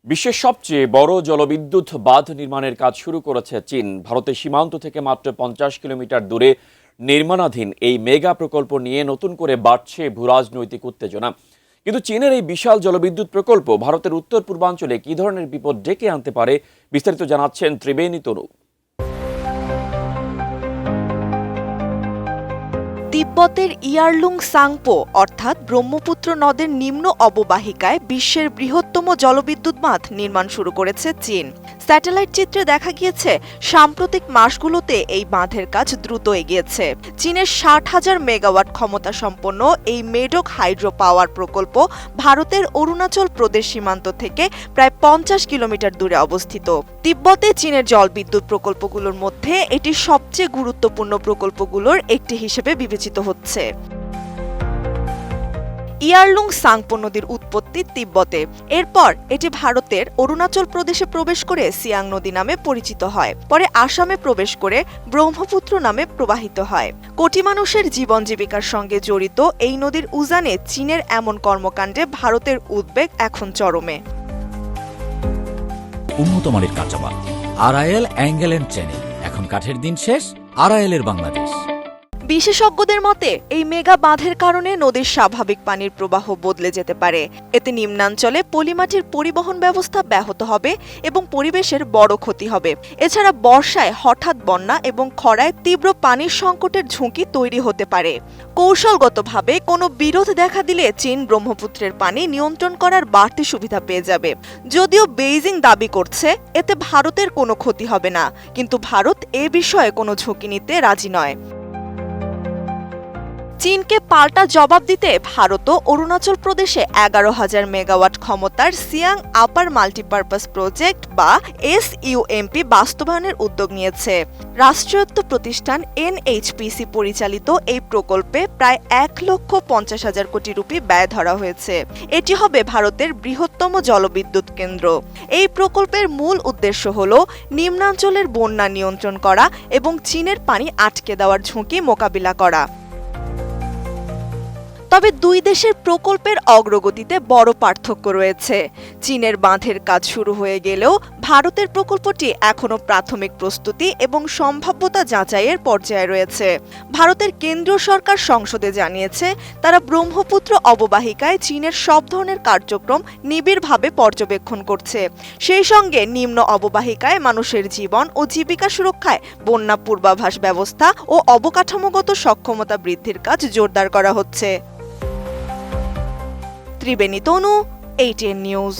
বিশ্বের সবচেয়ে বড় জলবিদ্যুৎ বাঁধ নির্মাণের কাজ শুরু করেছে চীন। ভারতের সীমান্ত থেকে মাত্র 50 কিলোমিটার দূরে নির্মাণাধীন এই মেগা প্রকল্প নিয়ে নতুন করে বাড়ছে ভূরাজনৈতিক উত্তেজনা। কিন্তু চীনের এই বিশাল জলবিদ্যুৎ প্রকল্প ভারতের উত্তর পূর্বাঞ্চলে কী ধরনের বিপদ ডেকে আনতে পারে, বিস্তারিত জানাচ্ছেন ত্রিবেণী তনু। তিব্বতের ইয়ারলুং সাংপো অর্থাৎ ব্রহ্মপুত্র নদের নিম্ন অববাহিকায় বিশ্বের বৃহত্তম জলবিদ্যুৎ বাঁধ নির্মাণ শুরু করেছে চীন। স্যাটেলাইট চিত্রে দেখা গিয়েছে সাম্প্রতিক মাসগুলোতে এই বাঁধের কাজ দ্রুত এগিয়েছে। চীনের 60,000 মেগাওয়াট ক্ষমতা সম্পন্ন এই মেডক হাইড্রো পাওয়ার প্রকল্প ভারতের অরুণাচল প্রদেশ সীমান্ত থেকে প্রায় 50 কিলোমিটার দূরে অবস্থিত। তিব্বতে চীনের জলবিদ্যুৎ প্রকল্পগুলোর মধ্যে এটি সবচেয়ে গুরুত্বপূর্ণ প্রকল্পগুলোর একটি হিসেবে বিবেচিত হচ্ছে। ইয়ারলুং সাংপো নদীর উৎপত্তি তিব্বতে। এরপর এটি ভারতের অরুণাচল প্রদেশে প্রবেশ করে সিয়াং নদী নামে পরিচিত হয়। পরে আসামে প্রবেশ করে ব্রহ্মপুত্র নামে প্রবাহিত হয়। কোটি মানুষের জীবন জীবিকার সঙ্গে জড়িত এই নদীর উজানে চীনের এমন কর্মকাণ্ডে ভারতের উদ্বেগ এখন চরমে। উন্নত মানের কাঁচামাল আরআইএল অ্যাঙ্গেল এন্ড চ্যানেল, এখন কাঠের দিন শেষ, আরআইএল এর বাংলাদেশ। বিশেষজ্ঞদের মতে এই মেগা বাঁধের কারণে নদীর স্বাভাবিক পানির প্রবাহ বদলে যেতে পারে। এতে নিম্নাঞ্চলে পলিমাটির পরিবহন ব্যবস্থা ব্যাহত হবে এবং পরিবেশের বড় ক্ষতি হবে। এছাড়া বর্ষায় হঠাৎ বন্যা এবং খরায় তীব্র পানির সংকটের ঝুঁকি তৈরি হতে পারে। কৌশলগতভাবে কোনো বিরোধ দেখা দিলে চীন ব্রহ্মপুত্রের পানি নিয়ন্ত্রণ করার বাড়তি সুবিধা পেয়ে যাবে। যদিও বেইজিং দাবি করছে এতে ভারতের কোনো ক্ষতি হবে না, কিন্তু ভারত এ বিষয়ে কোনো ঝুঁকি নিতে রাজি নয়। চীনকে পাল্টা জবাব দিতে ভারতও অরুণাচল প্রদেশে 11,000 মেগাওয়াট ক্ষমতার সিয়াং আপার মাল্টিপারপাস প্রজেক্ট বা SUMP বাস্তবায়নের উদ্যোগ নিয়েছে। রাষ্ট্রায়ত্ত প্রতিষ্ঠান NHPC পরিচালিত এই প্রকল্পে প্রায় 1,50,000 কোটি রুপি ব্যয় ধরা হয়েছে। এটি হবে ভারতের বৃহত্তম জলবিদ্যুৎ কেন্দ্র। এই প্রকল্পের মূল উদ্দেশ্য হল নিম্নাঞ্চলের বন্যা নিয়ন্ত্রণ করা এবং চীনের পানি আটকে দেওয়ার ঝুঁকি মোকাবিলা করা। তবে দুই দেশের প্রকল্পের অগ্রগতিতে বড় পার্থক্য রয়েছে। চীনের বাঁধের কাজ শুরু হয়ে গেলেও ভারতের প্রকল্পটি এখনও প্রাথমিক প্রস্তুতি এবং সম্ভাব্যতা যাচাইয়ের পর্যায়ে রয়েছে। ভারতের কেন্দ্রীয় সরকার সংসদে জানিয়েছে তারা ব্রহ্মপুত্র অববাহিকায় চীনের সব ধরনের কার্যক্রম নিবিড়ভাবে পর্যবেক্ষণ করছে। সেই সঙ্গে নিম্ন অববাহিকায় মানুষের জীবন ও জীবিকা সুরক্ষায় বন্যা পূর্বাভাস ব্যবস্থা ও অবকাঠামোগত সক্ষমতা বৃদ্ধির কাজ জোরদার করা হচ্ছে। ত্রিবেণী তনু, ATN নিউজ।